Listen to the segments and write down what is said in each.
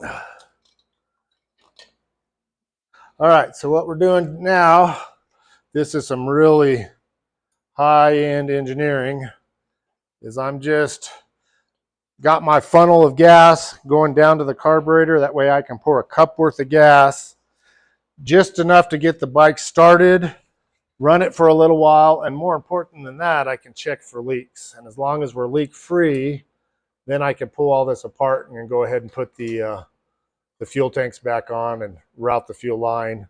All right, so what we're doing now, this is some really high-end engineering, is I'm just got my funnel of gas going down to the carburetor. That way I can pour a cup worth of gas, just enough to get the bike started, run it for a little while, and more important than that, I can check for leaks. And as long as we're leak-free, then I can pull all this apart and go ahead and put the fuel tanks back on and route the fuel line.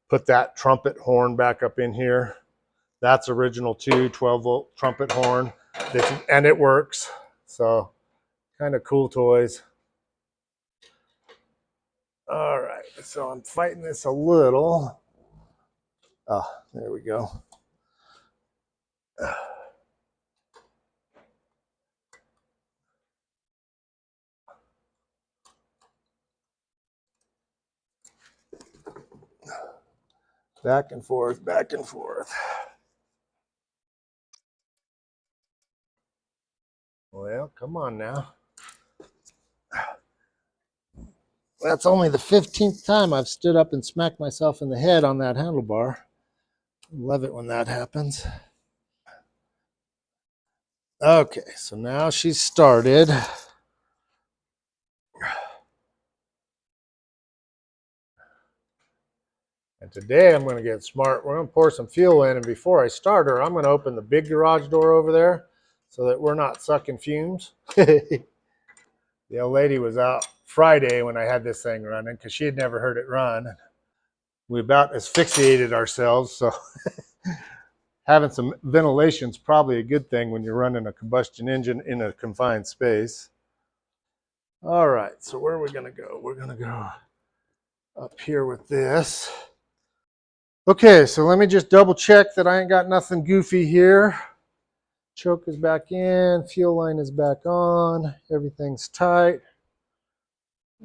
Put that trumpet horn back up in here. That's original too, 12-volt trumpet horn, and it works. So kind of cool toys. All right, so I'm fighting this a little. Oh, there we go. Back and forth, back and forth. Well, come on now. That's only the 15th time I've stood up and smacked myself in the head on that handlebar. Love it when that happens. Okay, so now she's started. And today I'm going to get smart. We're going to pour some fuel in, and before I start her, I'm going to open the big garage door over there so that we're not sucking fumes. The old lady was out Friday when I had this thing running because she had never heard it run. We about asphyxiated ourselves, so having some ventilation is probably a good thing when you're running a combustion engine in a confined space. All right, so where are we going to go? We're going to go up here with this. Okay, so let me just double check that I ain't got nothing goofy here. Choke is back in, fuel line is back on, everything's tight.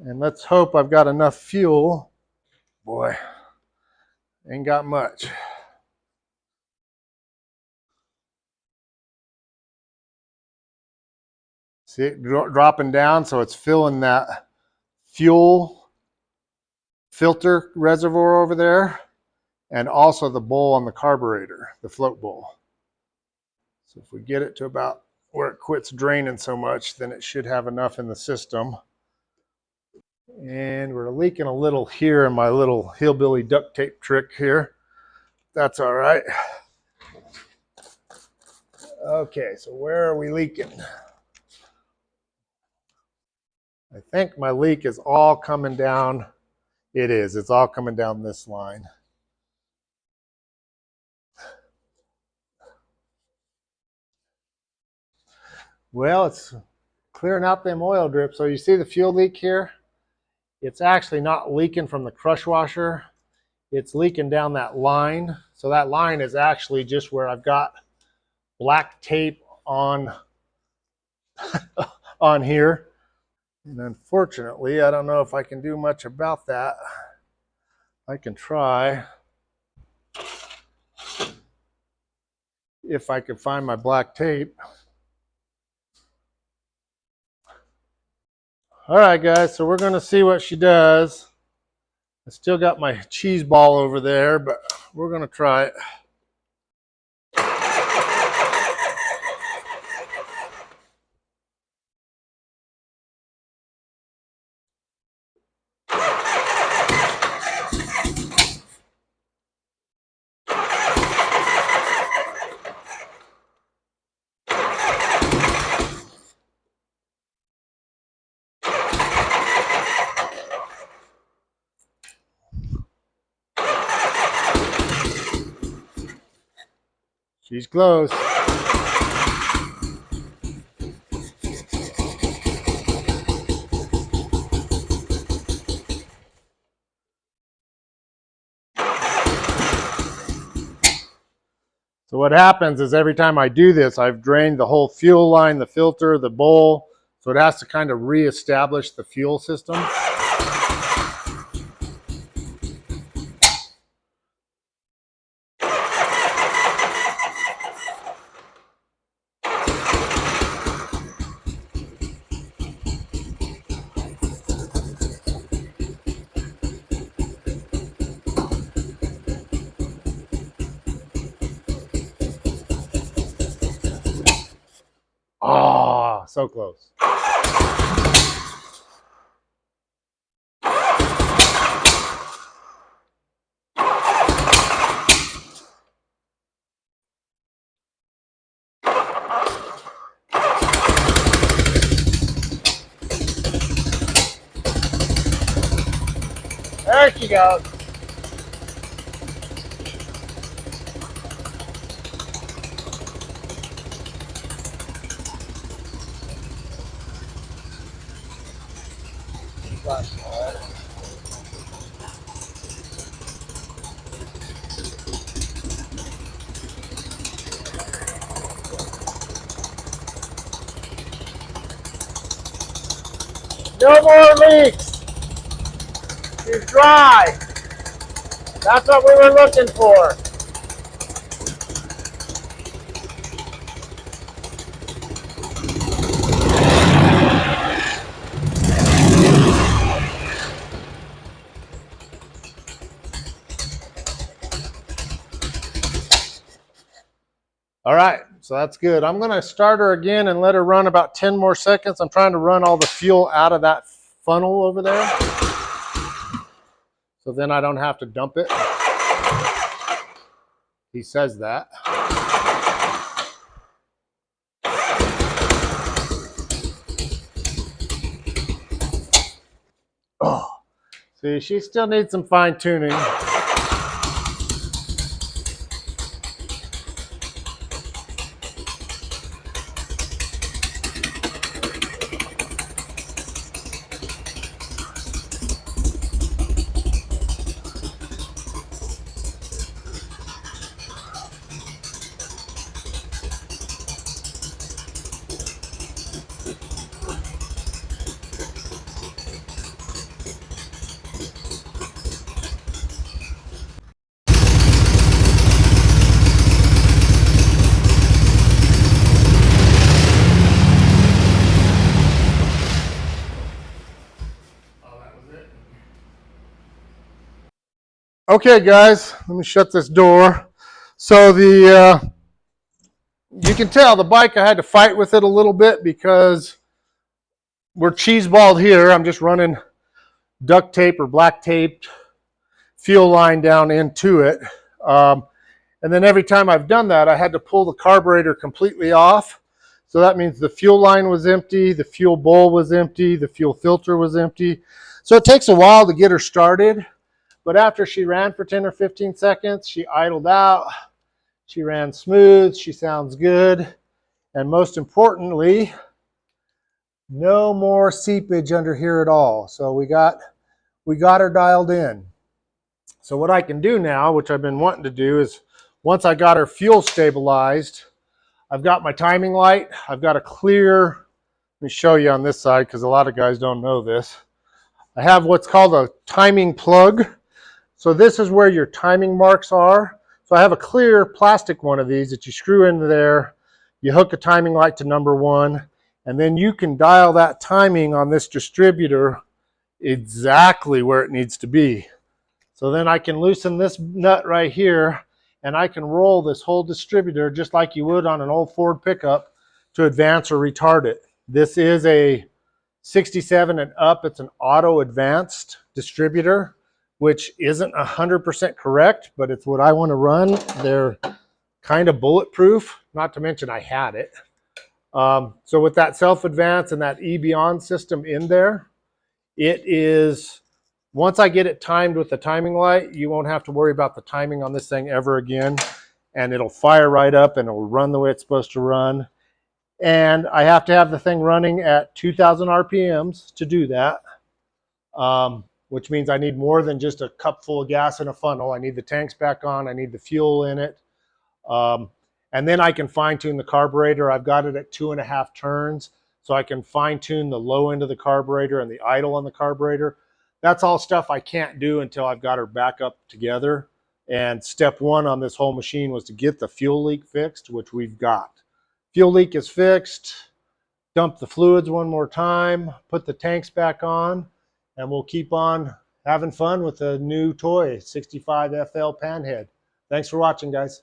And let's hope I've got enough fuel. Boy, ain't got much. See it dropping down, so it's filling that fuel filter reservoir over there, and also the bowl on the carburetor, the float bowl. So if we get it to about where it quits draining so much, then it should have enough in the system. And we're leaking a little here in my little hillbilly duct tape trick here. That's all right. Okay, so where are we leaking? I think my leak is all coming down. It is. It's all coming down this line. Well, it's clearing out them oil drips. So you see the fuel leak here? It's actually not leaking from the crush washer. It's leaking down that line. So that line is actually just where I've got black tape on, on here. And unfortunately, I don't know if I can do much about that. I can try. If I could find my black tape. All right, guys, so we're going to see what she does. I still got my cheese ball over there, but we're going to try it. She's close. So what happens is every time I do this, I've drained the whole fuel line, the filter, the bowl. So it has to kind of reestablish the fuel system. so close. There she goes. No more leaks. She's dry. That's what we were looking for. All right, so that's good. I'm going to start her again and let her run about 10 more seconds. I'm trying to run all the fuel out of that funnel over there, so then I don't have to dump it. He says that. Oh, see, she still needs some fine tuning. Okay, guys, let me shut this door. So you can tell the bike, I had to fight with it a little bit because we're cheeseballed here. I'm just running duct tape or black taped fuel line down into it. And then every time I've done that, I had to pull the carburetor completely off. So that means the fuel line was empty, the fuel bowl was empty, the fuel filter was empty. So it takes a while to get her started. But after she ran for 10 or 15 seconds, she idled out, she ran smooth, she sounds good, and most importantly, no more seepage under here at all. So we got her dialed in. So what I can do now, which I've been wanting to do, is once I got her fuel stabilized, I've got my timing light, I've got a clear, let me show you on this side because a lot of guys don't know this. I have what's called a timing plug. So this is where your timing marks are. So I have a clear plastic one of these that you screw into there. You hook a timing light to number 1, and then you can dial that timing on this distributor exactly where it needs to be. So then I can loosen this nut right here, and I can roll this whole distributor just like you would on an old Ford pickup to advance or retard it. This is a 67 and up. It's an auto advanced distributor, which isn't 100% correct, but it's what I want to run. They're kind of bulletproof, not to mention I had it. So with that self-advance and that E-Beyond system in there, it is, once I get it timed with the timing light, you won't have to worry about the timing on this thing ever again, and it'll fire right up and it'll run the way it's supposed to run. And I have to have the thing running at 2,000 RPMs to do that. Which means I need more than just a cup full of gas in a funnel. I need the tanks back on. I need the fuel in it. And then I can fine tune the carburetor. I've got it at 2.5 turns. So I can fine tune the low end of the carburetor and the idle on the carburetor. That's all stuff I can't do until I've got her back up together. And step 1 on this whole machine was to get the fuel leak fixed, which we've got. Fuel leak is fixed. Dump the fluids one more time. Put the tanks back on. And we'll keep on having fun with the new toy, 65 FL Panhead. Thanks for watching, guys.